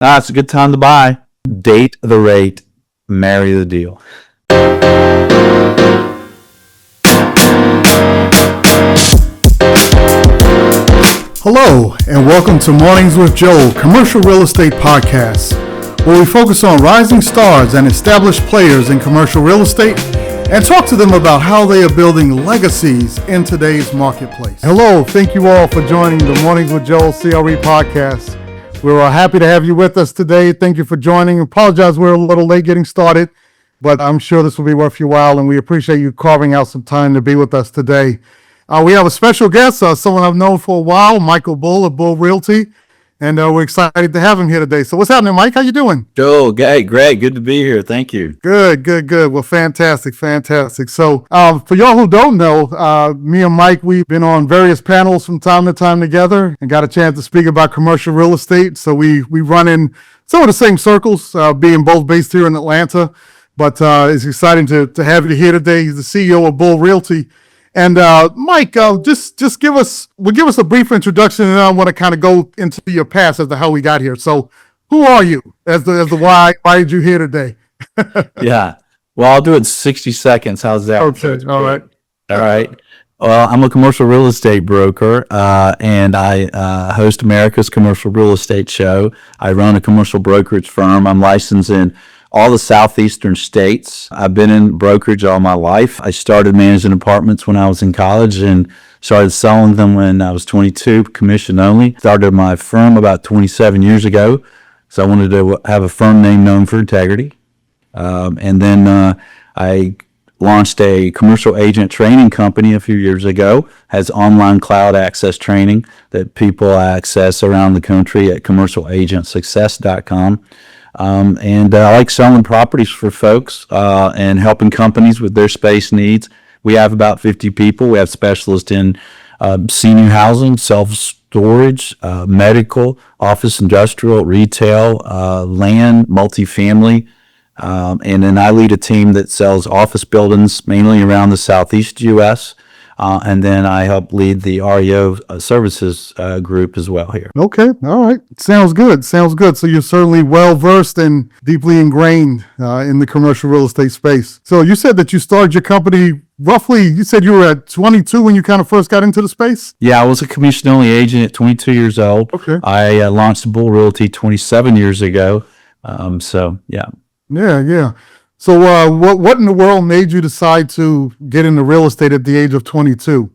It's a good time to buy. Date the rate, marry the deal. Hello, and welcome to Mornings with Joe, commercial real estate podcast, where we focus on rising stars and established players in commercial real estate and talk to them about how they are building legacies in today's marketplace. Hello, thank you all for joining the Mornings with Joe CRE podcast. We're happy to have you with us today. Thank you for joining. Apologize we're a little late getting started, but I'm sure this will be worth your while, and we appreciate you carving out some time to be with us today. We have a special guest, someone I've known for a while, Michael Bull of Bull Realty, and we're excited to have him here today. So what's happening, Mike? How you doing? Joe, great. Good to be here. Thank you. Good. Well, fantastic. So for y'all who don't know, me and Mike, we've been on various panels from time to time together and got a chance to speak about commercial real estate. So we run in some of the same circles, being both based here in Atlanta. But it's exciting to have you here today. He's the CEO of Bull Realty. And Mike, just give us a brief introduction, and then I want to kind of go into your past as to how we got here. So, who are you? As the why did you here today? Yeah. Well, I'll do it in 60 seconds. How's that? Okay. All right. Well, I'm a commercial real estate broker, and I host America's Commercial Real Estate Show. I run a commercial brokerage firm. I'm licensed in all the southeastern states. I've been in brokerage all my life. I started managing apartments when I was in college and started selling them when I was 22, commission only. Started my firm about 27 years ago. So I wanted to have a firm name known for integrity. And then I launched a commercial agent training company a few years ago. Has online cloud access training that people access around the country at commercialagentsuccess.com. And I like selling properties for folks and helping companies with their space needs. We have about 50 people. We have specialists in senior housing, self-storage, medical, office, industrial, retail, land, multifamily. And then I lead a team that sells office buildings mainly around the Southeast U.S., and then I help lead the REO services group as well here. Okay. All right. Sounds good. So you're certainly well-versed and deeply ingrained in the commercial real estate space. So you said that you started your company roughly, you said you were at 22 when you kind of first got into the space? Yeah, I was a commission-only agent at 22 years old. Okay. I launched Bull Realty 27 years ago. So, yeah. Yeah. So what in the world made you decide to get into real estate at the age of 22?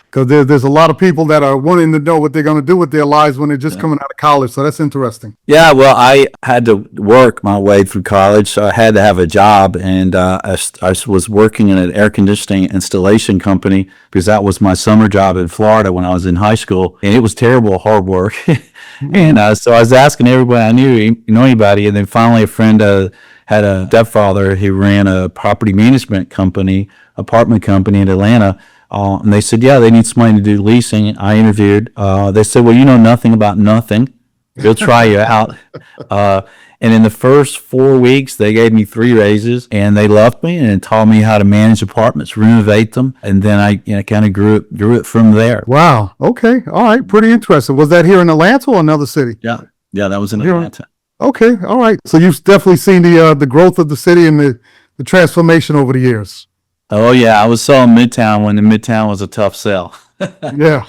Because there's a lot of people that are wanting to know what they're going to do with their lives when they're just coming out of college. So that's interesting. Yeah, well, I had to work my way through college, so I had to have a job. And I was working in an air conditioning installation company because that was my summer job in Florida when I was in high school. And it was terrible, hard work. And so I was asking everybody I knew, you know anybody? And then finally a friend had a stepfather who ran a property management company, apartment company in Atlanta. And they said, yeah, they need somebody to do leasing. I interviewed. They said, well, you know nothing about nothing. We'll try you out. And in the first 4 weeks, they gave me 3 raises, and they loved me and taught me how to manage apartments, renovate them. And then I kind of grew it from there. Wow. Okay. All right. Pretty interesting. Was that here in Atlanta or another city? Yeah, that was in Atlanta. Okay. All right. So you've definitely seen the growth of the city and the transformation over the years. Oh, yeah. I was selling Midtown when the Midtown was a tough sell. Yeah.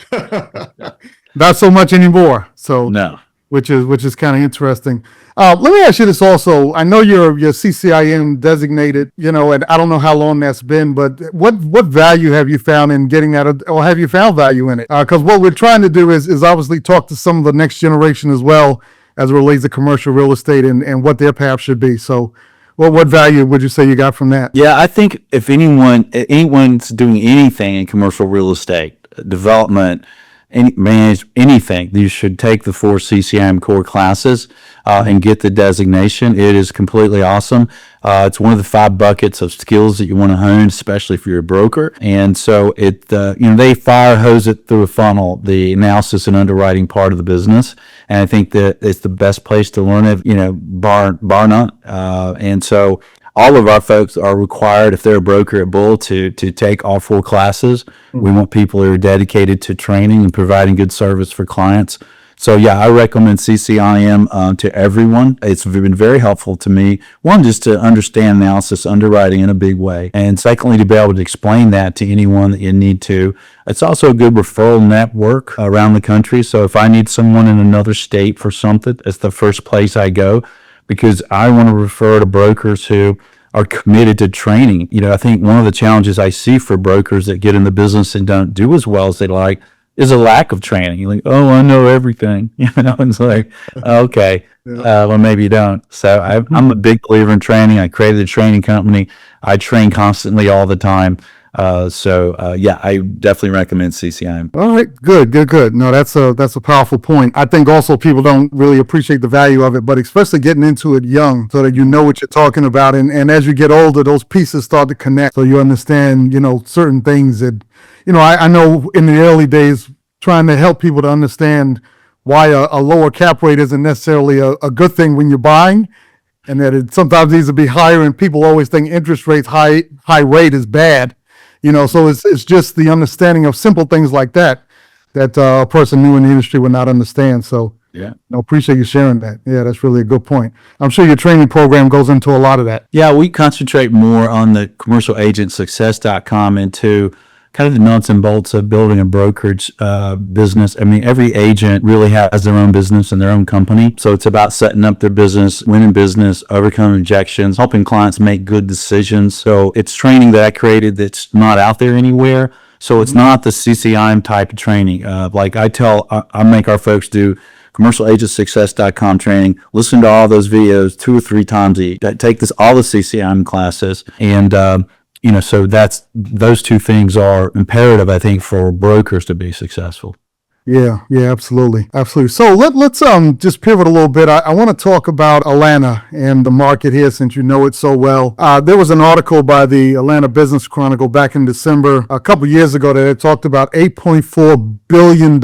Not so much anymore. So no. Which is kind of interesting. Let me ask you this also. I know you're CCIM designated, and I don't know how long that's been, but what value have you found in getting that, or have you found value in it? Because what we're trying to do is obviously talk to some of the next generation as well as it relates to commercial real estate and what their path should be. So what value would you say you got from that? Yeah, I think if anyone's doing anything in commercial real estate, development, manage anything, you should take the 4 CCIM core classes and get the designation. It is completely awesome. It's one of the 5 buckets of skills that you want to hone, especially if you're a broker. And so they fire hose it through a funnel, the analysis and underwriting part of the business. And I think that it's the best place to learn it, bar none. And so all of our folks are required, if they're a broker at Bull, to take all 4 classes. We want people who are dedicated to training and providing good service for clients. So yeah, I recommend CCIM to everyone. It's been very helpful to me. One, just to understand analysis underwriting in a big way, and secondly, to be able to explain that to anyone that you need to. It's also a good referral network around the country. So if I need someone in another state for something, it's the first place I go, because I want to refer to brokers who are committed to training. I think one of the challenges I see for brokers that get in the business and don't do as well as they like is a lack of training. You're like, oh, I know everything. It's like, okay, well, maybe you don't. So I'm a big believer in training. I created a training company. I train constantly all the time. Yeah, I definitely recommend CCIM. All right, good. No, that's a powerful point. I think also people don't really appreciate the value of it, but especially getting into it young so that you know what you're talking about. And as you get older, those pieces start to connect. So you understand, certain things that, I know in the early days, trying to help people to understand why a lower cap rate isn't necessarily a good thing when you're buying, and that it sometimes needs to be higher. And people always think interest rates high rate is bad. So it's just the understanding of simple things like that a person new in the industry would not understand. So Yeah. appreciate you sharing that. Yeah, that's really a good point. I'm sure your training program goes into a lot of that. Yeah, we concentrate more on the commercialagentsuccess.com into kind of the nuts and bolts of building a brokerage business. I mean, every agent really has their own business and their own company. So it's about setting up their business, winning business, overcoming objections, helping clients make good decisions. So it's training that I created that's not out there anywhere. So it's not the CCIM type of training. Like I make our folks do commercialagentsuccess.com training, listen to all those videos 2 or 3 times a week, take all the CCIM classes, and so those two things are imperative, I think, for brokers to be successful. Yeah, absolutely. So let's just pivot a little bit. I want to talk about Atlanta and the market here, since you know it so well. There was an article by the Atlanta Business Chronicle back in December, a couple years ago, that it talked about $8.4 billion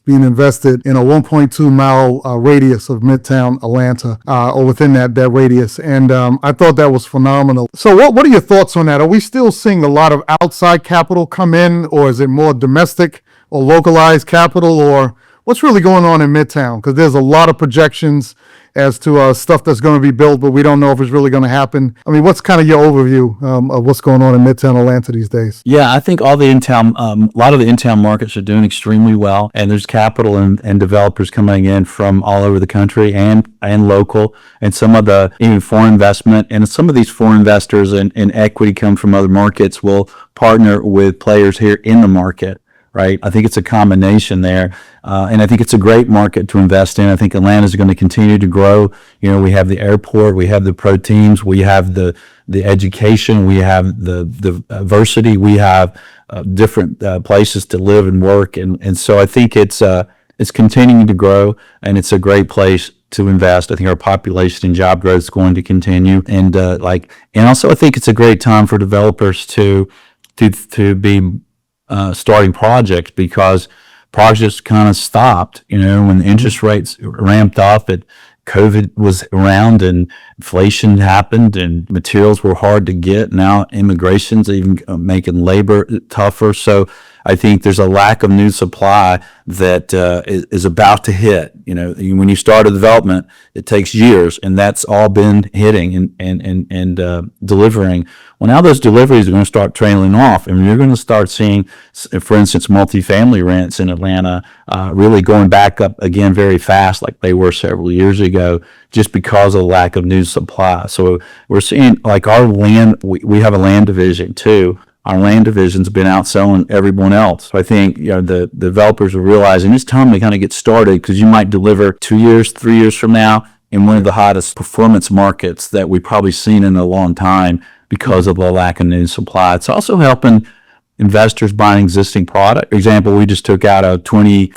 being invested in a 1.2 mile radius of Midtown Atlanta, or within that radius. And I thought that was phenomenal. So what are your thoughts on that? Are we still seeing a lot of outside capital come in, or is it more domestic or localized capital, or what's really going on in Midtown? Because there's a lot of projections as to stuff that's going to be built, but we don't know if it's really going to happen. I mean, what's kind of your overview of what's going on in Midtown Atlanta these days? Yeah, I think all the a lot of the in-town markets are doing extremely well, and there's capital and developers coming in from all over the country and local, and some of the even foreign investment, and some of these foreign investors and equity come from other markets will partner with players here in the market. Right. I think it's a combination there. And I think it's a great market to invest in. I think Atlanta is going to continue to grow. We have the airport, we have the pro teams, we have the education, we have the diversity, we have different places to live and work. And so I think it's continuing to grow, and it's a great place to invest. I think our population and job growth is going to continue. And also I think it's a great time for developers to be starting projects, because projects kind of stopped, when the interest rates ramped up, and COVID was around and inflation happened and materials were hard to get. Now immigration's even making labor tougher. So I think there's a lack of new supply that is about to hit. When you start a development, it takes years, and that's all been hitting and delivering. Well, now those deliveries are going to start trailing off, and you're going to start seeing, for instance, multifamily rents in Atlanta really going back up again very fast, like they were several years ago, just because of the lack of new supply. So we're seeing, like, our land, we have a land division too. Our land division's been outselling everyone else. So I think the developers are realizing it's time to kind of get started, because you might deliver 2 years, 3 years from now in one of the hottest performance markets that we've probably seen in a long time, because of the lack of new supply. It's also helping investors buying existing product. For example, we just took out a $20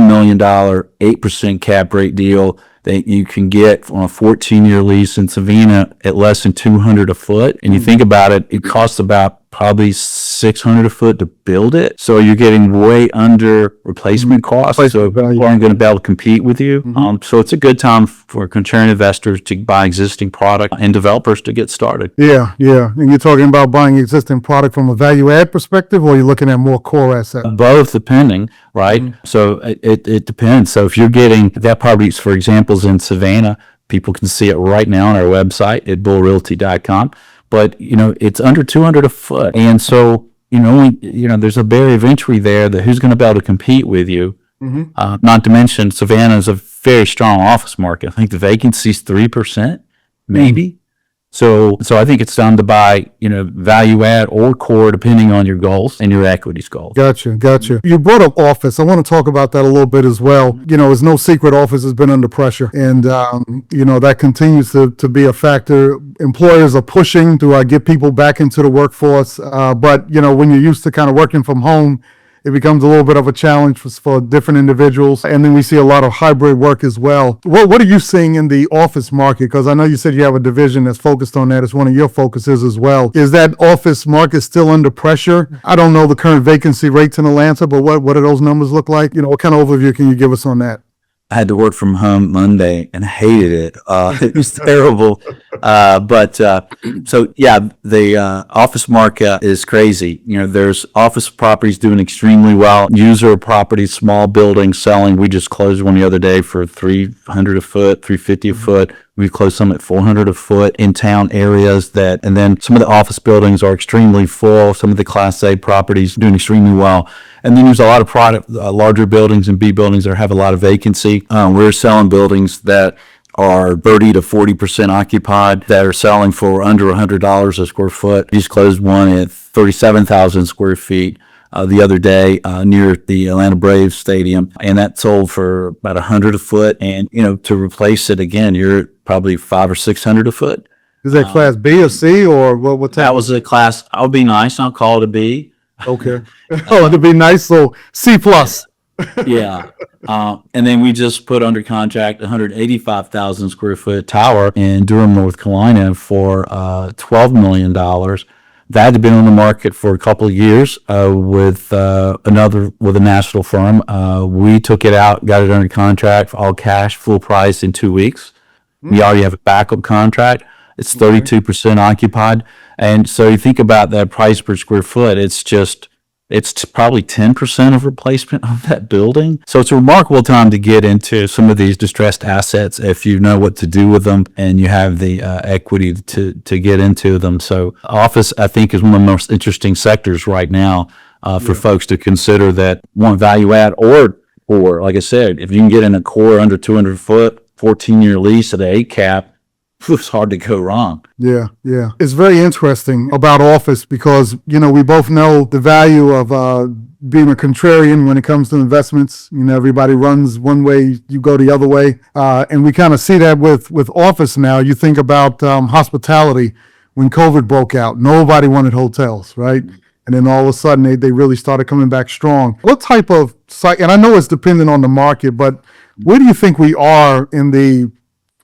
million, 8% cap rate deal that you can get on a 14-year lease in Savannah at less than $200 a foot. And you think about it, it costs about probably $600 a foot to build it. So you're getting way under replacement costs. So people aren't going to be able to compete with you. So it's a good time for contrarian investors to buy existing product and developers to get started. Yeah. And you're talking about buying existing product from a value add perspective, or you're looking at more core asset? Both, depending, right? So it depends. So if you're getting that properties, for examples in Savannah, people can see it right now on our website at bullrealty.com. But it's under $200 a foot, and so there's a barrier of entry there that who's going to be able to compete with you. Not to mention Savannah is a very strong office market. I think the vacancy is 3%, maybe. So I think it's time to buy, value add or core, depending on your goals and your equities goals. Gotcha. You brought up office. I want to talk about that a little bit as well. It's no secret office has been under pressure, and that continues to be a factor. Employers are pushing to get people back into the workforce, but when you're used to kind of working from home, it becomes a little bit of a challenge for different individuals. And then we see a lot of hybrid work as well. What are you seeing in the office market? Because I know you said you have a division that's focused on that. It's one of your focuses as well. Is that office market still under pressure? I don't know the current vacancy rates in Atlanta, but what do those numbers look like? What kind of overview can you give us on that? I had to work from home Monday and hated it. It was terrible. The office market is crazy. There's office properties doing extremely well. User properties, small buildings selling. We just closed one the other day for $300 a foot, $350 a foot. We closed some at $400 a foot in town areas and then some of the office buildings are extremely full. Some of the Class A properties doing extremely well. And then there's a lot of larger buildings and B buildings that have a lot of vacancy. We're selling buildings that are 30 to 40% occupied that are selling for under $100 a square foot. We just closed one at 37,000 square feet the other day near the Atlanta Braves Stadium, and that sold for about $100 a foot. And to replace it again, you're probably $500 or $600 a foot. Is that Class B or C or what type? That was a class. I'll be nice. I'll call it a B. Okay. It'd be nice. So C plus. Yeah. And then we just put under contract 185,000 square foot tower in Durham, North Carolina for $12 million. That had been on the market for a couple of years with a national firm. We took it out, got it under contract for all cash, full price in 2 weeks. We already have a backup contract. It's 32% occupied. And so you think about that price per square foot, it's probably 10% of replacement of that building. So it's a remarkable time to get into some of these distressed assets if you know what to do with them and you have the equity to get into them. So office, I think, is one of the most interesting sectors right now for folks to consider that want value add or like I said, if you can get in a core under 200 foot, 14-year lease at an 8 cap, it's hard to go wrong. Yeah. It's very interesting about office because, we both know the value of being a contrarian when it comes to investments. Everybody runs one way, you go the other way. And we kind of see that with office now. You think about hospitality. When COVID broke out, nobody wanted hotels, right? And then all of a sudden they really started coming back strong. What type of site, and I know it's dependent on the market, but where do you think we are in the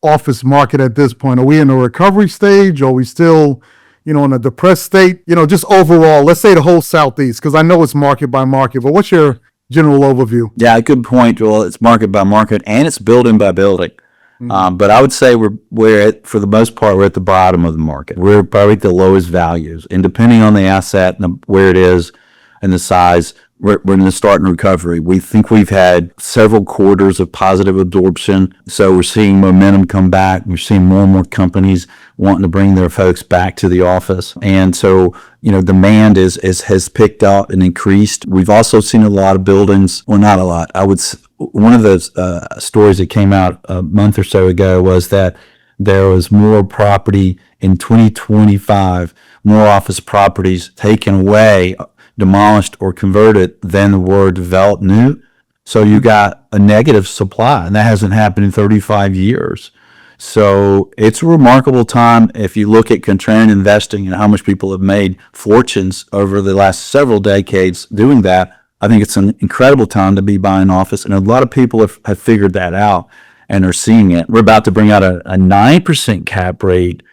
office market at this point? Are we in a recovery stage? Are we still, in a depressed state? Just overall, let's say the whole Southeast, because I know it's market by market, but what's your general overview? Yeah, good point, Joel. It's market by market and it's building by building. But I would say for the most part, we're at the bottom of the market. We're probably at the lowest values, and depending on the asset and where it is and the size, we're in the starting recovery. We think we've had several quarters of positive absorption, so we're seeing momentum come back. We're seeing more and more companies wanting to bring their folks back to the office, and so demand has picked up and increased. We've also seen a lot of buildings. Well, not a lot. One of those stories that came out a month or so ago was that there was more property in 2025, more office properties taken away, demolished or converted than were developed new. So you got a negative supply, and that hasn't happened in 35 years. So it's a remarkable time if you look at contrarian investing and how much people have made fortunes over the last several decades doing that. I think it's an incredible time to be buying office, and a lot of people have figured that out and are seeing it. We're about to bring out a 9% cap rate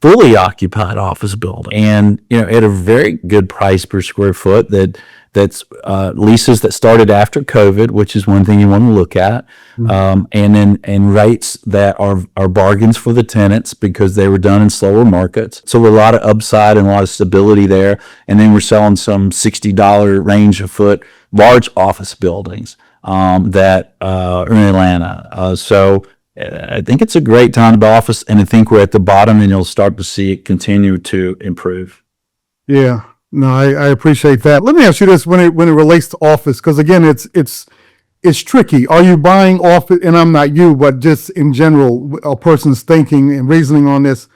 fully occupied office building, and at a very good price per square foot. That's leases that started after COVID, which is one thing you want to look at, and rates that are bargains for the tenants because they were done in slower markets. So a lot of upside and a lot of stability there. And then we're selling some $60 range a foot large office buildings that are in Atlanta. So I think it's a great time to buy office, and I think we're at the bottom, and you'll start to see it continue to improve. Yeah. No, I appreciate that. Let me ask you this when it relates to office, because again, it's tricky. Are you buying office, and I'm not you, but just in general, a person's thinking and reasoning on this,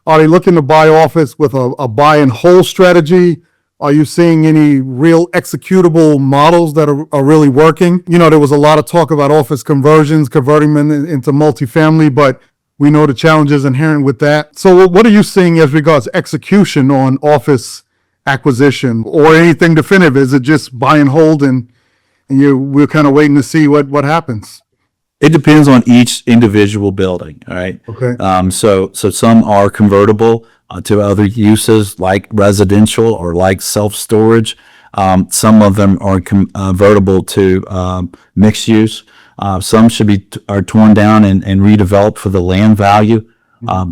are they looking to buy office with a buy and hold strategy? Are you seeing any real executable models that are really working? There was a lot of talk about office conversions, converting them into multifamily, but we know the challenges inherent with that. So what are you seeing as regards execution on office acquisition or anything definitive? Is it just buy and hold, and we're kind of waiting to see what happens? It depends on each individual building. All right. Okay. So some are convertible to other uses like residential or like self-storage. Some of them are convertible to mixed use. Some are torn down and redeveloped for the land value.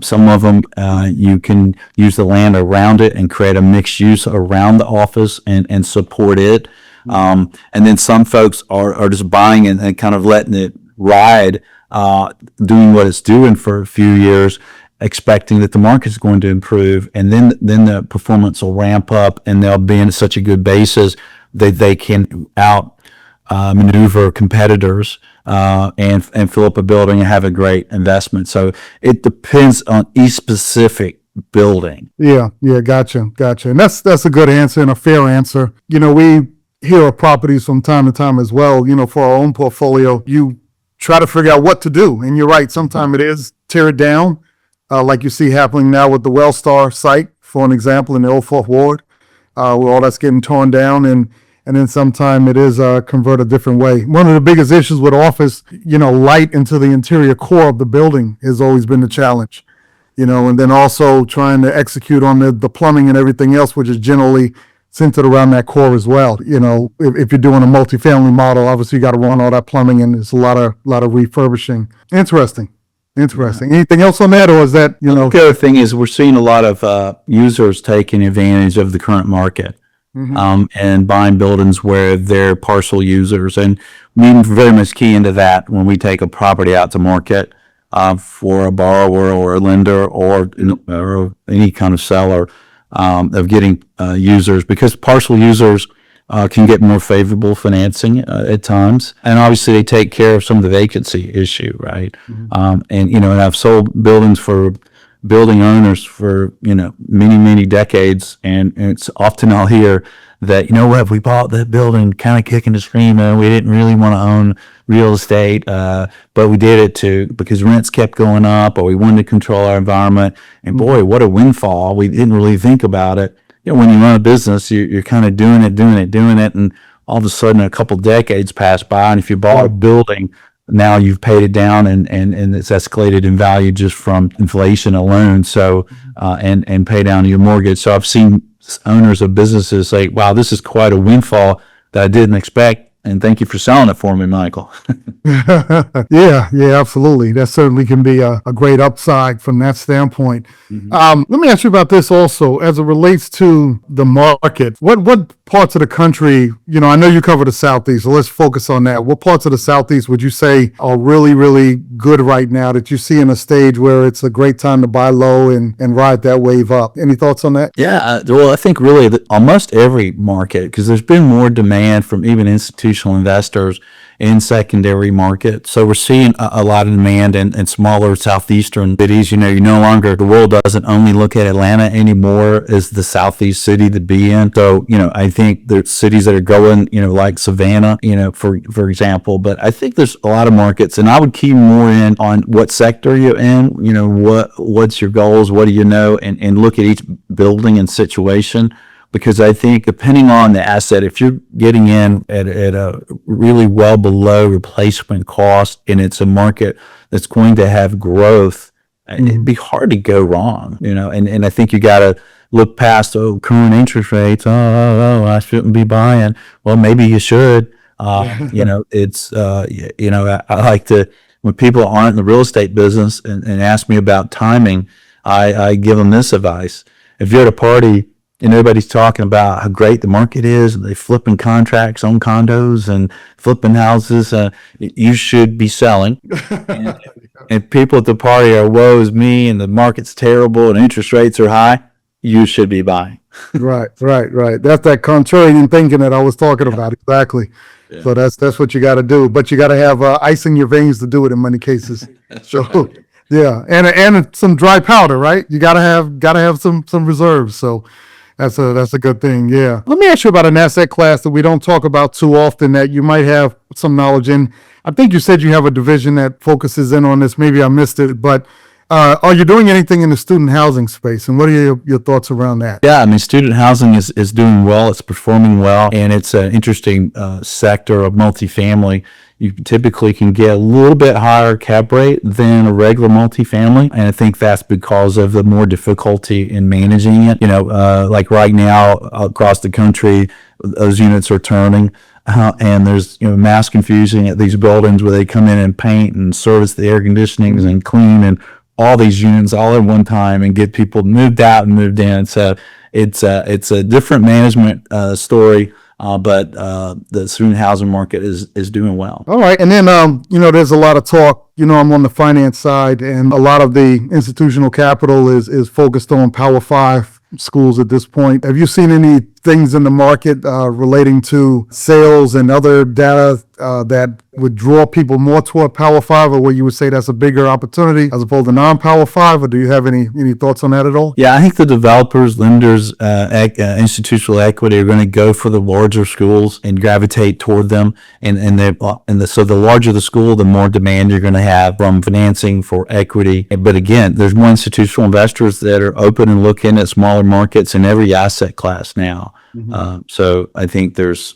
Some of them you can use the land around it and create a mixed use around the office and support it. And then some folks are just buying and kind of letting it ride, doing what it's doing for a few years, expecting that the market's going to improve, and then the performance will ramp up, and they'll be in such a good basis that they can maneuver competitors and fill up a building and have a great investment. So it depends on each specific building. Yeah, gotcha. And that's a good answer and a fair answer. We hear of properties from time to time as well. For our own portfolio, you try to figure out what to do, and you're right. Sometimes it is tear it down, like you see happening now with the Wellstar site, for an example, in the Old Fourth Ward, where all that's getting torn down, and then sometime it is convert a different way. One of the biggest issues with office, light into the interior core of the building has always been the challenge, and then also trying to execute on the plumbing and everything else, which is generally centered around that core as well. If you're doing a multifamily model, obviously you got to run all that plumbing, and there's a lot of refurbishing. Interesting. Anything else on that, or is that, The other thing is we're seeing a lot of users taking advantage of the current market. And buying buildings where they're partial users, and we very much key into that when we take a property out to market for a borrower or a lender or any kind of seller of getting users, because partial users can get more favorable financing at times, and obviously they take care of some of the vacancy issue, right? And I've sold buildings for building owners for many decades, and it's often I'll hear that we bought that building kind of kicking and screaming. We didn't really want to own real estate, but we did it because rents kept going up, or we wanted to control our environment. And boy, what a windfall! We didn't really think about it. When you run a business, you're kind of doing it, and all of a sudden a couple decades pass by, and if you bought a building, now you've paid it down, and it's escalated in value just from inflation alone. So, and pay down your mortgage. So I've seen owners of businesses say, wow, this is quite a windfall that I didn't expect. And thank you for selling it for me, Michael. Yeah, absolutely. That certainly can be a great upside from that standpoint. Let me ask you about this also, as it relates to the market. What parts of the country, I know you cover the Southeast, so let's focus on that. What parts of the Southeast would you say are really, really good right now that you see in a stage where it's a great time to buy low and ride that wave up? Any thoughts on that? Yeah, well, I think really that almost every market, because there's been more demand from even institutional investors in secondary market. So we're seeing a lot of demand in smaller southeastern cities. The world doesn't only look at Atlanta anymore as the southeast city to be in. So, I think there's cities that are growing, like Savannah, for example. But I think there's a lot of markets, and I would key more in on what sector you're in, what's your goals, what do you know, and look at each building and situation. Because I think depending on the asset, if you're getting in at a really well below replacement cost, and it's a market that's going to have growth It'd be hard to go wrong, and I think you got to look past, current interest rates. I shouldn't be buying. Well, maybe you should. It's, I like to, when people aren't in the real estate business and ask me about timing, I give them this advice. If you're at a party and everybody's talking about how great the market is, and they flipping contracts on condos and flipping houses, you should be selling. And people at the party are, woe is me, and the market's terrible, and interest rates are high. You should be buying. Right. That's that contrarian thinking that I was talking about. Exactly. Yeah. So that's what you got to do. But you got to have ice in your veins to do it in many cases. That's right. Yeah, and some dry powder, right? You gotta have some reserves. So that's a good thing. Yeah. Let me ask you about an asset class that we don't talk about too often that you might have some knowledge in. I think you said you have a division that focuses in on this. Maybe I missed it, but are you doing anything in the student housing space? And what are your thoughts around that? Yeah, I mean, student housing is doing well. It's performing well, and it's an interesting sector of multifamily. You typically can get a little bit higher cap rate than a regular multifamily, and I think that's because of the more difficulty in managing it. Like right now across the country, those units are turning. And there's mass confusion at these buildings where they come in and paint and service the air conditionings and clean and all these units all at one time and get people moved out and moved in. So it's a different management story, but the student housing market is doing well. All right, and then there's a lot of talk. I'm on the finance side, and a lot of the institutional capital is focused on Power 5 schools at this point. Have you seen any things in the market relating to sales and other data that would draw people more toward Power 5, or where you would say that's a bigger opportunity as opposed to non-Power 5, or do you have any thoughts on that at all? Yeah, I think the developers, lenders, institutional equity are going to go for the larger schools and gravitate toward them. So the larger the school, the more demand you're going to have from financing for equity. But again, there's more institutional investors that are open and looking at smaller markets in every asset class now. Mm-hmm. So I think there's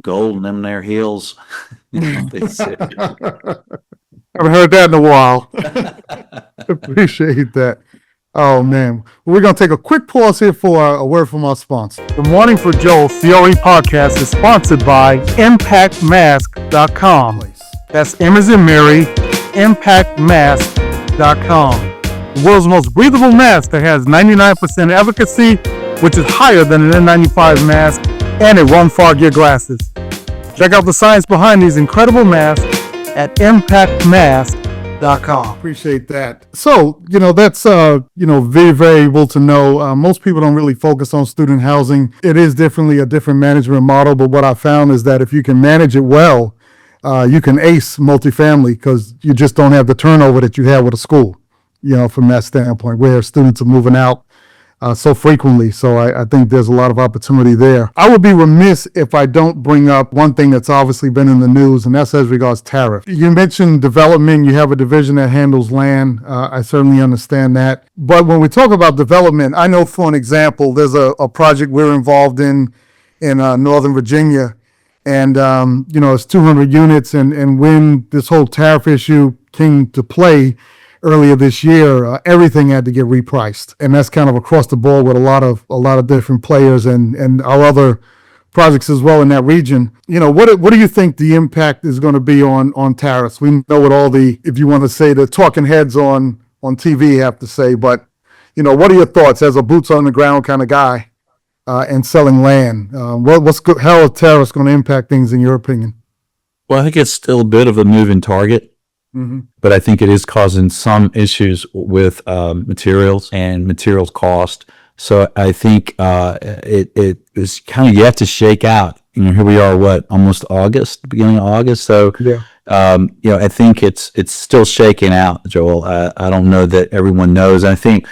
gold in them there hills. They say. Haven't heard that in a while. Appreciate that. Oh man. Well, we're going to take a quick pause here for a word from our sponsor. The Morning for Joe CRE podcast is sponsored by ImpactMask.com. That's M as in Mary, ImpactMask.com. The world's most breathable mask that has 99% efficacy, which is higher than an N95 mask, and it won't fog your glasses. Check out the science behind these incredible masks at ImpactMask.com. Appreciate that. So, that's, very valuable to know. Most people don't really focus on student housing. It is definitely a different management model, but what I found is that if you can manage it well, you can ace multifamily because you just don't have the turnover that you have with a school, from that standpoint, where students are moving out so frequently. So I think there's a lot of opportunity there. I would be remiss if I don't bring up one thing that's obviously been in the news, and that's as regards tariff. You mentioned development. You have a division that handles land. I certainly understand that. But when we talk about development, I know, for an example, there's a project we're involved in Northern Virginia, and it's 200 units. And when this whole tariff issue came to play earlier this year, everything had to get repriced, and that's kind of across the board with a lot of different players and our other projects as well in that region. What do you think the impact is going to be on tariffs? We know what all the, if you want to say, the talking heads on TV have to say, but what are your thoughts as a boots on the ground kind of guy and selling land? How are tariffs going to impact things in your opinion? Well, I think it's still a bit of a moving target. Mm-hmm. But I think it is causing some issues with materials and materials cost. So I think it is kind of yet to shake out. Here we are, almost August, beginning of August. So yeah. I think it's still shaking out, Joel. I don't know that everyone knows. I think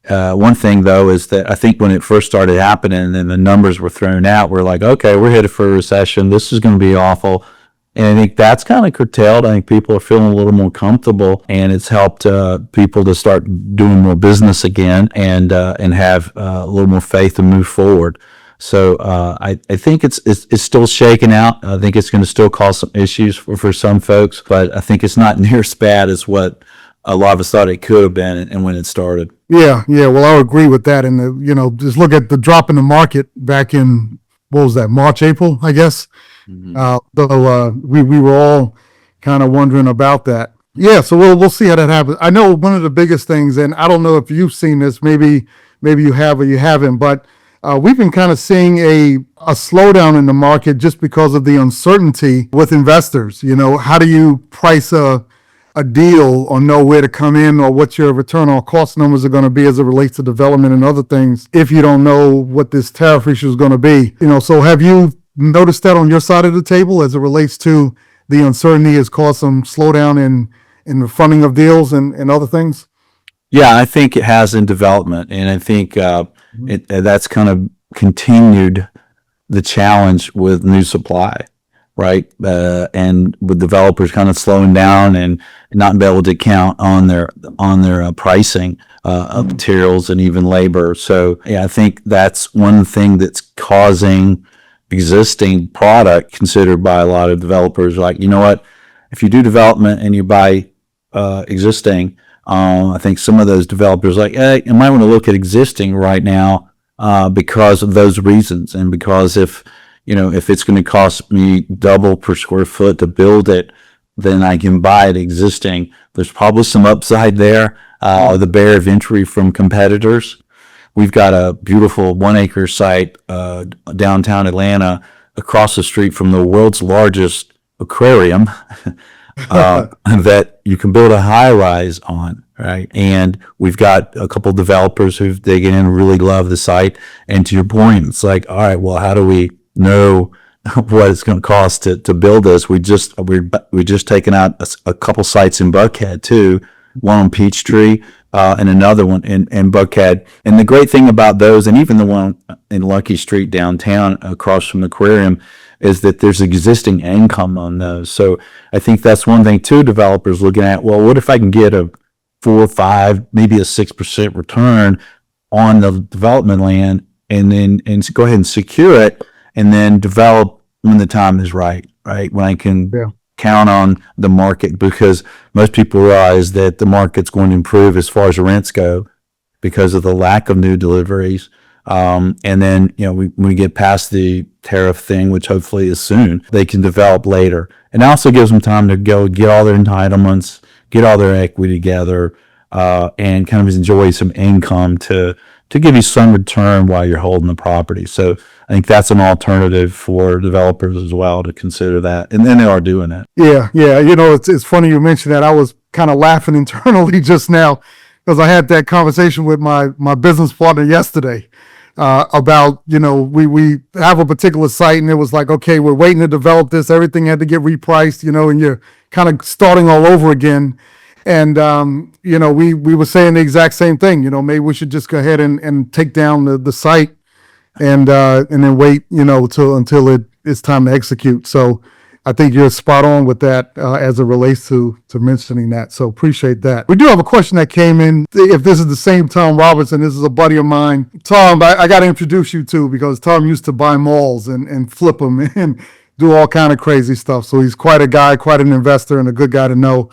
one thing though is that I think when it first started happening and the numbers were thrown out, we're like, okay, we're headed for a recession. This is going to be awful. And I think that's kind of curtailed. I think people are feeling a little more comfortable, and it's helped people to start doing more business again and have a little more faith to move forward. So I think it's still shaking out. I think it's going to still cause some issues for some folks, but I think it's not near as bad as what a lot of us thought it could have been, and when it started. Yeah, yeah. Well, I would agree with that. And just look at the drop in the market back in what was that, March, April, I guess. We were all kind of wondering about that. Yeah, so we'll see how that happens. I know one of the biggest things, and I don't know if you've seen this, maybe you have or you haven't, but we've been kind of seeing a slowdown in the market just because of the uncertainty with investors. How do you price a deal or know where to come in or what your return on cost numbers are going to be as it relates to development and other things if you don't know what this tariff issue is going to be. So have you noticed that on your side of the table as it relates to the uncertainty has caused some slowdown in the funding of deals and other things? Yeah, I think it has in development, and I think that's kind of continued the challenge with new supply, right? And with developers kind of slowing down and not be able to count on their pricing of materials and even labor. So yeah, I think that's one thing that's causing existing product considered by a lot of developers. Like, you know what? If you do development and you buy existing, I think some of those developers like, hey, I might want to look at existing right now because of those reasons, and because if it's going to cost me double per square foot to build it, then I can buy it existing. There's probably some upside there. The barrier of entry from competitors. We've got a beautiful 1 acre site downtown Atlanta across the street from the world's largest aquarium that you can build a high rise on, right? And we've got a couple developers who've digging in and really love the site. And to your point, it's like, all right, well, how do we know what it's going to cost to build this? We just taken out a couple sites in Buckhead too, one on Peachtree and another one in Buckhead. And the great thing about those, and even the one in Lucky Street downtown across from the aquarium, is that there's existing income on those. So I think that's one thing too, developers looking at, well, what if I can get a 4 or 5, maybe a 6% return on the development land, and go ahead and secure it, and then develop when the time is right? When I can count on the market, because most people realize that the market's going to improve as far as rents go because of the lack of new deliveries. And then, when we get past the tariff thing, which hopefully is soon, they can develop later. And it also gives them time to go get all their entitlements, get all their equity together, and kind of enjoy some income to give you some return while you're holding the property. So I think that's an alternative for developers as well to consider that. And then they are doing it. Yeah. It's funny you mentioned that. I was kind of laughing internally just now because I had that conversation with my business partner yesterday. About, we have a particular site and it was like, okay, we're waiting to develop this. Everything had to get repriced, and you're kind of starting all over again. And, we were saying the exact same thing, maybe we should just go ahead and take down the site and then wait, until it's time to execute. So I think you're spot on with that as it relates to mentioning that. So appreciate that. We do have a question that came in. If this is the same Tom Robertson, this is a buddy of mine. Tom, I got to introduce you to, because Tom used to buy malls and flip them and do all kind of crazy stuff. So he's quite a guy, quite an investor, and a good guy to know.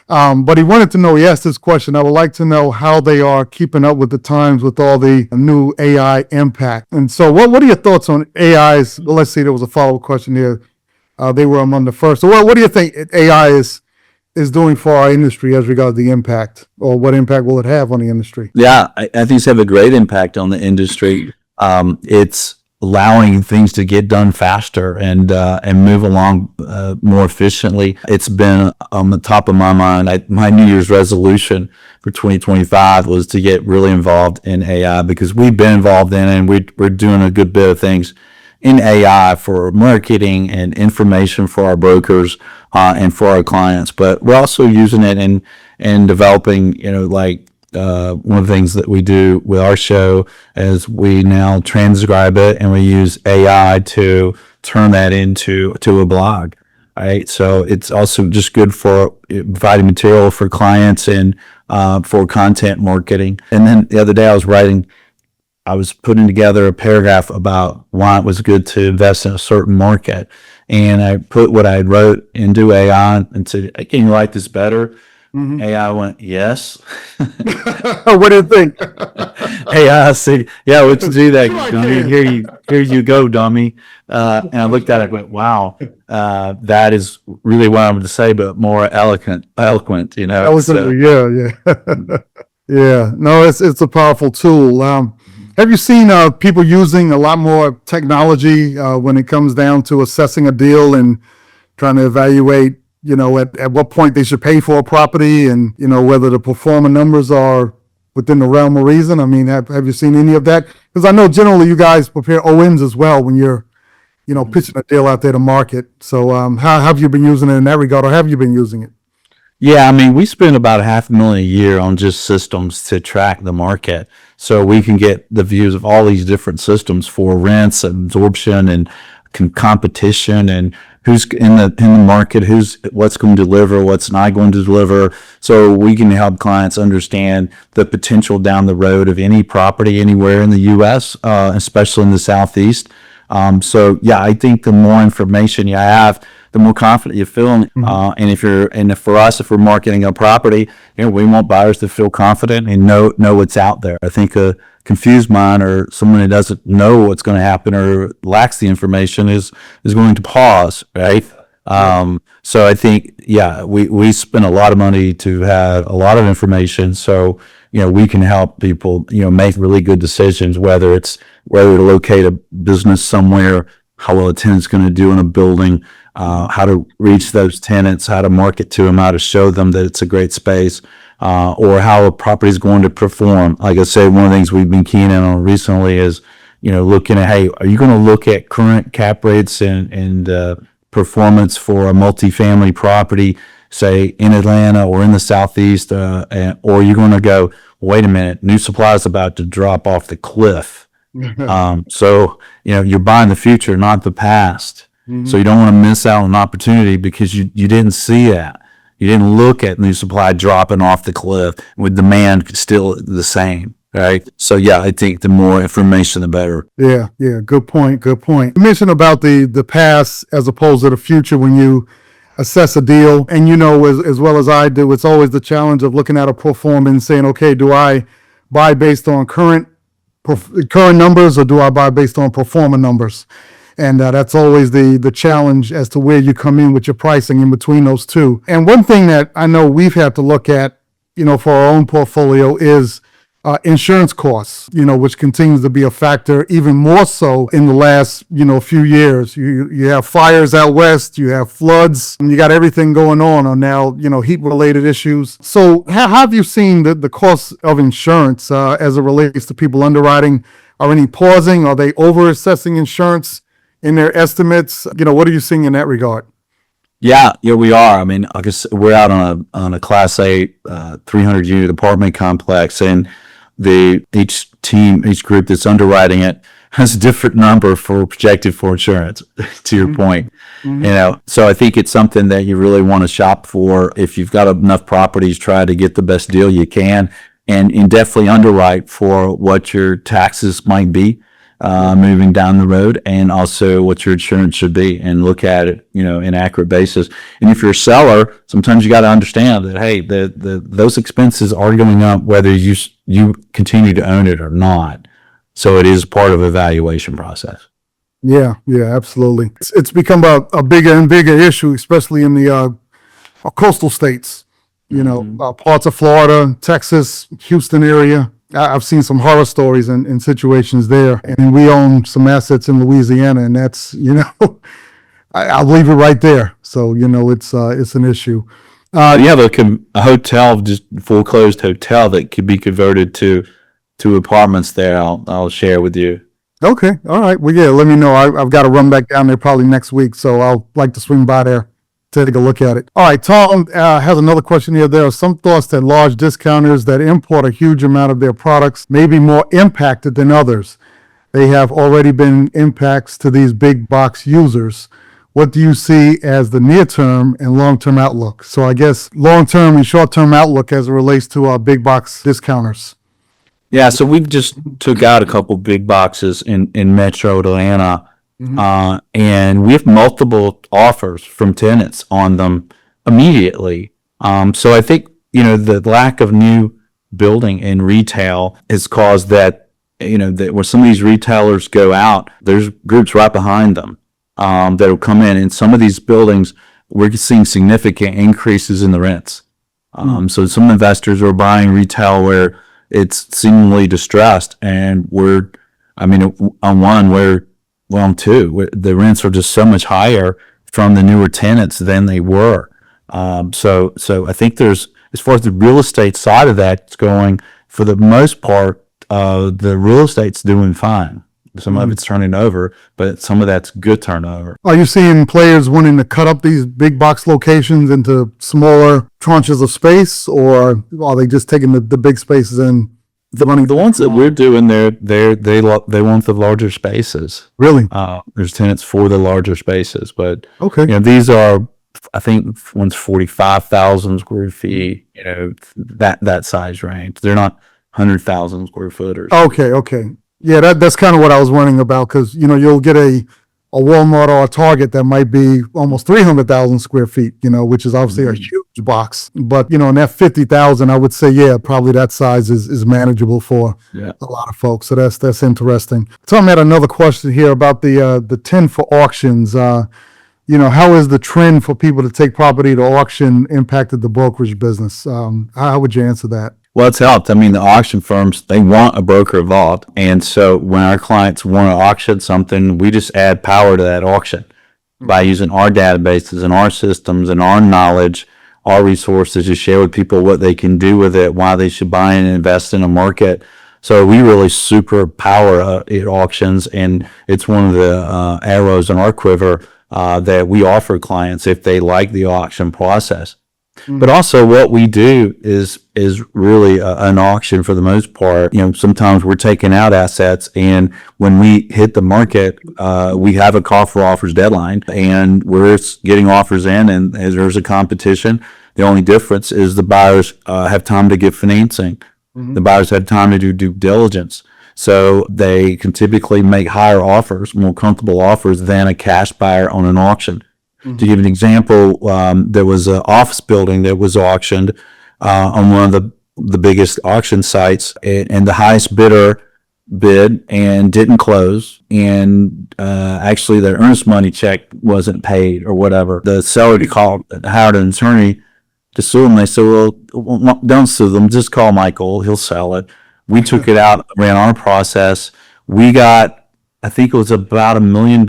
But he wanted to know, he asked this question, I would like to know how they are keeping up with the times with all the new AI impact. And so what are your thoughts on AI's? Well, let's see, there was a follow-up question here. They were among the first. So what do you think AI is doing for our industry as regards the impact, or what impact will it have on the industry? Yeah, I think it's have a great impact on the industry. It's allowing things to get done faster and move along more efficiently. It's been on the top of my mind. My New Year's resolution for 2025 was to get really involved in AI, because we've been involved in it, and we're doing a good bit of things in AI for marketing and information for our brokers and for our clients. But we're also using it in developing, one of the things that we do with our show is we now transcribe it, and we use AI to turn that into a blog. Right. So it's also just good for providing material for clients and for content marketing. And then the other day I was putting together a paragraph about why it was good to invest in a certain market. And I put what I wrote into AI and said, hey, can you write this better? AI went, yes. What do you think? AI said, yeah, let's do that, Sure I dummy. can. Here you go, dummy. And I looked at it and went, wow, that is really what I'm going to say, but more eloquent, you know. So, Eloquently, yeah, yeah. Yeah, no, it's a powerful tool. Have you seen people using a lot more technology when it comes down to assessing a deal and trying to evaluate, at what point they should pay for a property and, whether the performing numbers are within the realm of reason? I mean, have you seen any of that? Because I know generally you guys prepare OMs as well when you're, pitching a deal out there to market. So how have you been using it in that regard, or have you been using it? yeah, I mean, we spend about $500,000 a year on just systems to track the market. So we can get the views of all these different systems for rents, absorption, and competition, and who's in the market, what's going to deliver, what's not going to deliver. So we can help clients understand the potential down the road of any property anywhere in the U.S., especially in the Southeast. So yeah, I think the more information you have, the more confident you feel. And if for us, if we're marketing a property, we want buyers to feel confident and know what's out there. I think a confused mind or someone who doesn't know what's going to happen or lacks the information is going to pause, right? So I think, yeah, we spend a lot of money to have a lot of information. So, we can help people, make really good decisions, whether to locate a business somewhere, how well a tenant's going to do in a building, how to reach those tenants, how to market to them, how to show them that it's a great space, or how a property is going to perform. Like I said, one of the things we've been keen in on recently is, looking at, hey, are you going to look at current cap rates and performance for a multifamily property, say in Atlanta or in the Southeast, or are you going to go, wait a minute, new supply is about to drop off the cliff. So, you're buying the future, not the past. So you don't want to miss out on an opportunity because you didn't see that. You didn't look at new supply dropping off the cliff with demand still the same. Right. So yeah, I think the more information, the better. Yeah, yeah. Good point. Good point. You mentioned about the past as opposed to the future when you assess a deal, and as well as I do, it's always the challenge of looking at a pro forma and saying, okay, do I buy based on current numbers or do I buy based on pro forma numbers? And that's always the challenge as to where you come in with your pricing in between those two. And one thing that I know we've had to look at, for our own portfolio is insurance costs, which continues to be a factor even more so in the last, few years. You have fires out west, you have floods, and you got everything going on now, heat related issues. So how have you seen the cost of insurance as it relates to people underwriting? Are any pausing? Are they over assessing insurance in their estimates? What are you seeing in that regard? Yeah, we are. I mean, I guess we're out on a Class A 300 unit apartment complex, and each group that's underwriting it has a different number for projected for insurance. To your point, so I think it's something that you really want to shop for. If you've got enough properties, try to get the best deal you can, and definitely underwrite for what your taxes might be moving down the road, and also what your insurance should be, and look at it, in accurate basis. And if you're a seller, sometimes you got to understand that, hey, those expenses are going up whether you continue to own it or not. So it is part of the evaluation process. Yeah, yeah, absolutely. It's become a bigger and bigger issue, especially in the coastal states. Parts of Florida, Texas, Houston area. I've seen some horror stories in situations there, and we own some assets in Louisiana, and that's I'll leave it right there. So it's an issue. You have a hotel, just full closed hotel that could be converted to apartments there. I'll share with you. Okay, all right. Well, yeah, let me know. I've got to run back down there probably next week, so I'll like to swing by there, take a look at it. All right, Tom has another question here. There are some thoughts that large discounters that import a huge amount of their products may be more impacted than others. They have already been impacts to these big box users. What do you see as the near-term and long-term outlook? So I guess long-term and short-term outlook as it relates to our big box discounters. Yeah, so we've just took out a couple big boxes in Metro Atlanta, and we have multiple offers from tenants on them immediately. So I think the lack of new building in retail has caused that, that where some of these retailers go out, there's groups right behind them that will come in. And some of these buildings, we're seeing significant increases in the rents. So some investors are buying retail where it's seemingly distressed, and on two, the rents are just so much higher from the newer tenants than they were. So I think as far as the real estate side of that, it's going, for the most part, the real estate's doing fine. Some of it's turning over, but some of that's good turnover. Are you seeing players wanting to cut up these big box locations into smaller tranches of space, or are they just taking the big spaces and the ones that we're doing, they want the larger spaces. Really? There's tenants for the larger spaces, but okay, these are, I think one's 45,000 square feet. That size range. They're not 100,000 square footers. Okay. Yeah, that's kind of what I was wondering about, because you'll get a Walmart or a Target that might be almost 300,000 square feet, which is obviously a huge box. But in that 50,000, I would say, yeah, probably that size is manageable for a lot of folks. So that's interesting. Tom had another question here about the 10 for auctions. How is the trend for people to take property to auction impacted the brokerage business? How would you answer that? Well, it's helped. I mean, the auction firms, they want a broker involved. And so when our clients want to auction something, we just add power to that auction by using our databases and our systems and our knowledge, our resources to share with people what they can do with it, why they should buy and invest in a market. So we really super power at auctions, and it's one of the arrows in our quiver that we offer clients if they like the auction process. But also what we do is really an auction for the most part. Sometimes we're taking out assets, and when we hit the market, we have a call for offers deadline, and we're getting offers in, and as there's a competition. The only difference is the buyers have time to get financing. The buyers have time to do due diligence. So they can typically make higher offers, more comfortable offers than a cash buyer on an auction. To give an example, there was an office building that was auctioned on one of the biggest auction sites, and the highest bidder bid and didn't close, and actually their earnest money check wasn't paid or whatever. The seller hired an attorney to sue them. They said, well, don't sue them, just call Michael, he'll sell it. We took it out, ran our process. We got, I think it was about $1 million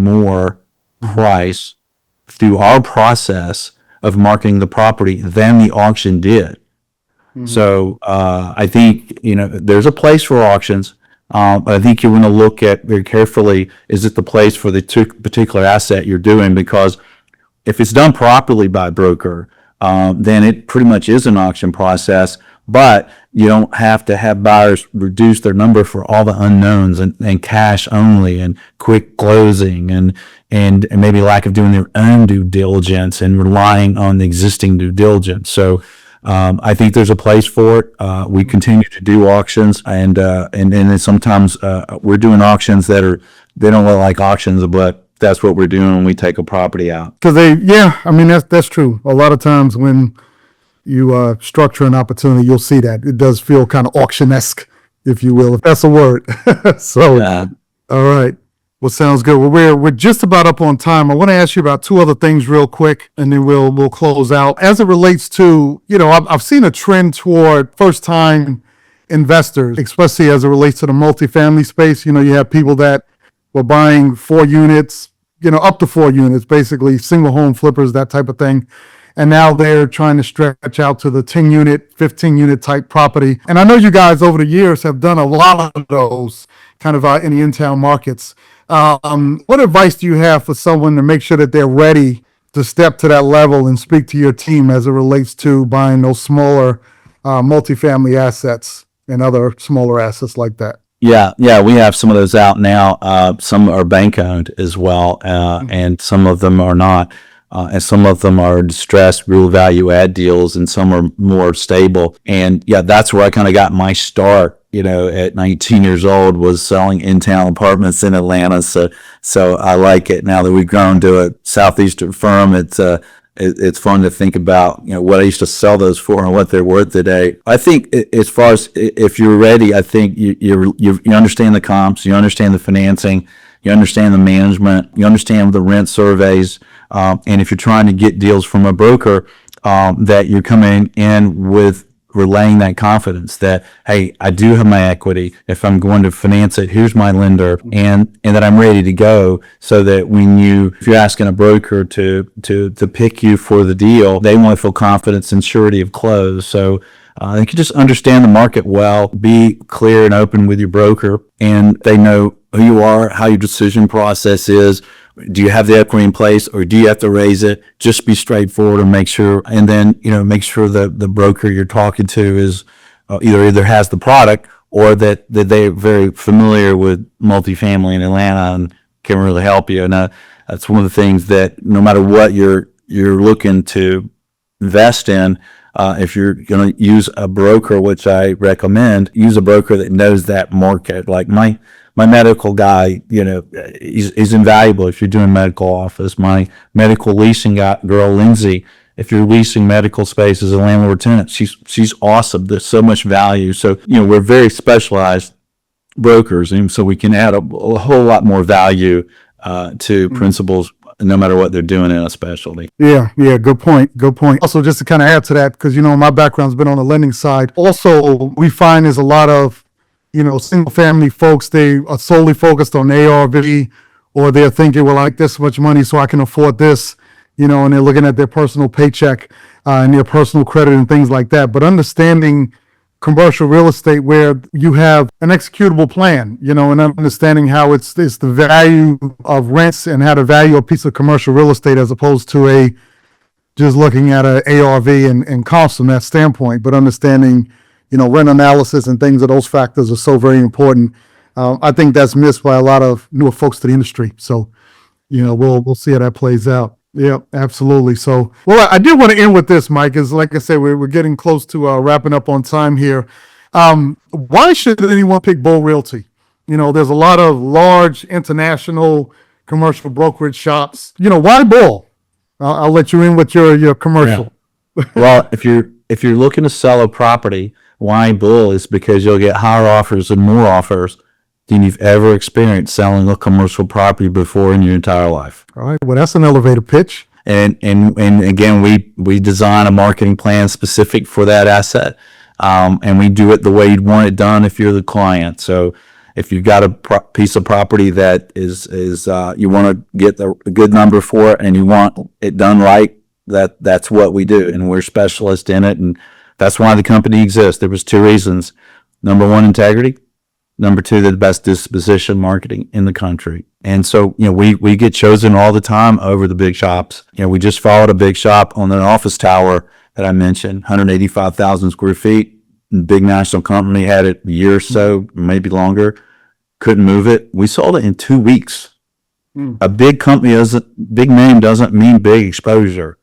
more price through our process of marketing the property than the auction did. So I think there's a place for auctions. I think you want to look at very carefully, is it the place for the particular asset you're doing? Because if it's done properly by a broker, then it pretty much is an auction process. But you don't have to have buyers reduce their number for all the unknowns and cash only and quick closing and maybe lack of doing their own due diligence and relying on the existing due diligence. So I think there's a place for it. We continue to do auctions, and then sometimes we're doing auctions they don't look like auctions, but that's what we're doing when we take a property out. Because that's true. A lot of times when you structure an opportunity, you'll see that it does feel kind of auction-esque, if you will, if that's a word. So, all right. Well, sounds good. Well, we're just about up on time. I want to ask you about two other things real quick, and then we'll close out. As it relates to, I've seen a trend toward first-time investors, especially as it relates to the multifamily space. You have people that were buying 4 units, up to 4 units, basically single home flippers, that type of thing. And now they're trying to stretch out to the 10 unit, 15 unit type property. And I know you guys over the years have done a lot of those kind of in the in-town markets. What advice do you have for someone to make sure that they're ready to step to that level and speak to your team as it relates to buying those smaller multifamily assets and other smaller assets like that? Yeah, we have some of those out now. Some are bank owned as well, and some of them are not. And some of them are distressed, real value add deals, and some are more stable. And that's where I kind of got my start. At 19 years old, was selling in-town apartments in Atlanta. So I like it now that we've grown to a southeastern firm. It's it's fun to think about, what I used to sell those for and what they're worth today. I think as far as if you're ready, I think you understand the comps, you understand the financing, you understand the management, you understand the rent surveys, and if you're trying to get deals from a broker, that you're coming in with relaying that confidence that, hey, I do have my equity. If I'm going to finance it, here's my lender, and that I'm ready to go. So that if you're asking a broker to pick you for the deal, they want to feel confidence and surety of close. So you can just understand the market well, be clear and open with your broker, and they know who you are, how your decision process is. Do you have the equity in place, or do you have to raise it? Just be straightforward and make sure, and then make sure that the broker you're talking to is either has the product or that they're very familiar with multifamily in Atlanta and can really help you. And that's one of the things that no matter what you're looking to invest in, if you're going to use a broker, which I recommend, use a broker that knows that market. Like my medical guy, he's invaluable if you're doing medical office. My medical leasing girl, Lindsay, if you're leasing medical space as a landlord tenant, she's awesome. There's so much value. So, we're very specialized brokers, and so we can add a whole lot more value to principals no matter what they're doing in a specialty. Yeah, good point. Also, just to kind of add to that, because, my background's been on the lending side. Also, we find there's a lot of, single family folks, they are solely focused on ARV, or they're thinking, well, I like this much money, so I can afford this, and they're looking at their personal paycheck and their personal credit and things like that. But understanding commercial real estate where you have an executable plan, and understanding how it's the value of rents and how to value a piece of commercial real estate as opposed to just looking at a ARV and costs from that standpoint, but understanding, rent analysis and things of those factors are so very important. I think that's missed by a lot of newer folks to the industry. So, we'll see how that plays out. Yeah, absolutely. So, well, I did want to end with this, Mike, is like I said, we're getting close to wrapping up on time here. Why should anyone pick Bull Realty? There's a lot of large international commercial brokerage shops. Why Bull? I'll let you in with your commercial. Yeah. Well, if you're looking to sell a property, why Bull is because you'll get higher offers and more offers than you've ever experienced selling a commercial property before in your entire life. All right. Well, that's an elevator pitch. And again, we design a marketing plan specific for that asset, and we do it the way you'd want it done if you're the client. So if you've got a piece of property that is you want to get a good number for it and you want it done right, that's what we do, and we're specialists in it, and that's why the company exists. There was 2 reasons. Number 1, integrity. Number 2, they're the best disposition marketing in the country. And so, we get chosen all the time over the big shops. We just followed a big shop on an office tower that I mentioned, 185,000 square feet. Big national company had it a year or so, maybe longer. Couldn't move it. We sold it in 2 weeks. A big company big name doesn't mean big exposure.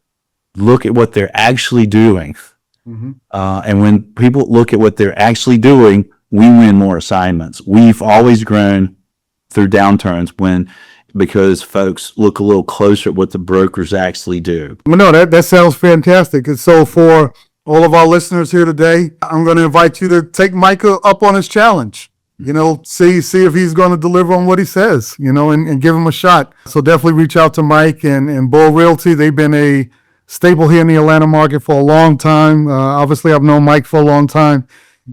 Look at what they're actually doing. And when people look at what they're actually doing, we win more assignments. We've always grown through downturns because folks look a little closer at what the brokers actually do. Well, no, that sounds fantastic. And so for all of our listeners here today, I'm going to invite you to take Micah up on his challenge. See if he's going to deliver on what he says, and give him a shot. So definitely reach out to Mike and Bull Realty. They've been a staple here in the Atlanta market for a long time. Obviously, I've known Mike for a long time.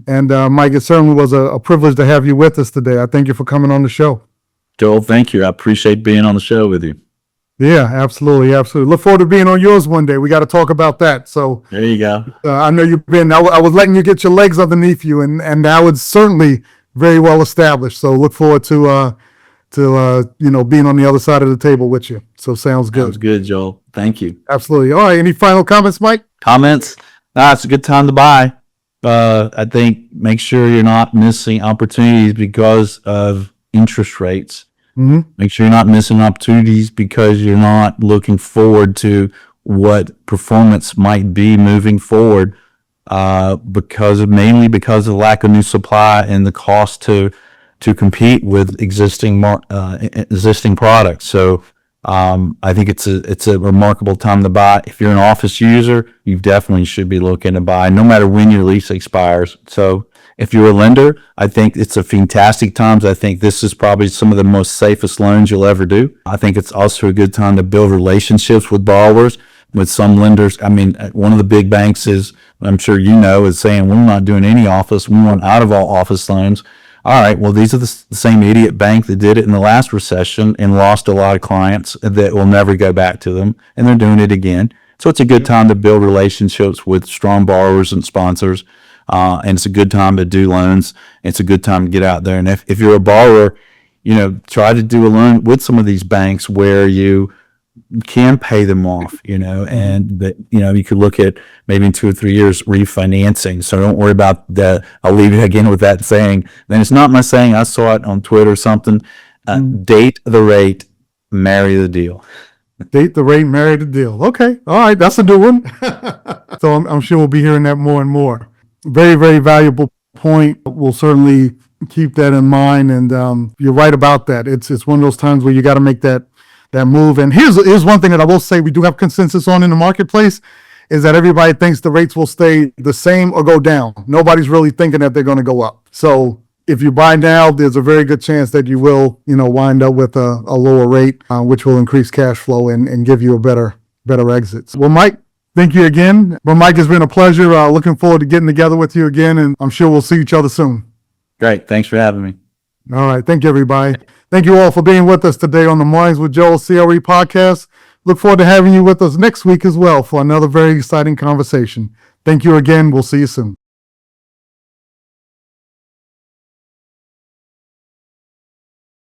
And Mike, it certainly was a privilege to have you with us today. I thank you for coming on the show. Joel, thank you. I appreciate being on the show with you. Yeah, absolutely. Look forward to being on yours one day. We got to talk about that. So there you go. I know you've been. I was letting you get your legs underneath you, and now it's certainly very well established. So look forward to being on the other side of the table with you. So sounds good. Sounds good, Joel. Thank you. Absolutely. All right. Any final comments, Mike? Comments? It's a good time to buy. I think make sure you're not missing opportunities because of interest rates. Make sure you're not missing opportunities because you're not looking forward to what performance might be moving forward, mainly because of the lack of new supply and the cost to compete with existing products. So I think it's a remarkable time to buy. If you're an office user, you definitely should be looking to buy, no matter when your lease expires. So if you're a lender, I think it's a fantastic time. I think this is probably some of the most safest loans you'll ever do. I think it's also a good time to build relationships with borrowers. With some lenders, I mean, one of the big banks is, I'm sure you know, is saying, we're not doing any office. We want out of all office loans. All right, well, these are the same idiot bank that did it in the last recession and lost a lot of clients that will never go back to them, and they're doing it again. So it's a good time to build relationships with strong borrowers and sponsors, and it's a good time to do loans. It's a good time to get out there. And if you're a borrower, try to do a loan with some of these banks where you can pay them off, and that, you could look at maybe in 2 or 3 years refinancing. So don't worry about that. I'll leave it again with that saying. Then it's not my saying. I saw it on Twitter or something. Date the rate, marry the deal. Date the rate, marry the deal. Okay. All right. That's a new one. So I'm sure we'll be hearing that more and more. Very, very valuable point. We'll certainly keep that in mind. And you're right about that. It's one of those times where you got to make that move. And here's one thing that I will say we do have consensus on in the marketplace is that everybody thinks the rates will stay the same or go down. Nobody's really thinking that they're going to go up. So if you buy now, there's a very good chance that you will, wind up with a lower rate, which will increase cash flow and give you a better exit. Well, Mike, thank you again. Well, Mike, it's been a pleasure. Looking forward to getting together with you again, and I'm sure we'll see each other soon. Great. Thanks for having me. All right. Thank you, everybody. Thank you all for being with us today on the Mornings with Joel CRE podcast. Look forward to having you with us next week as well for another very exciting conversation. Thank you again. We'll see you soon.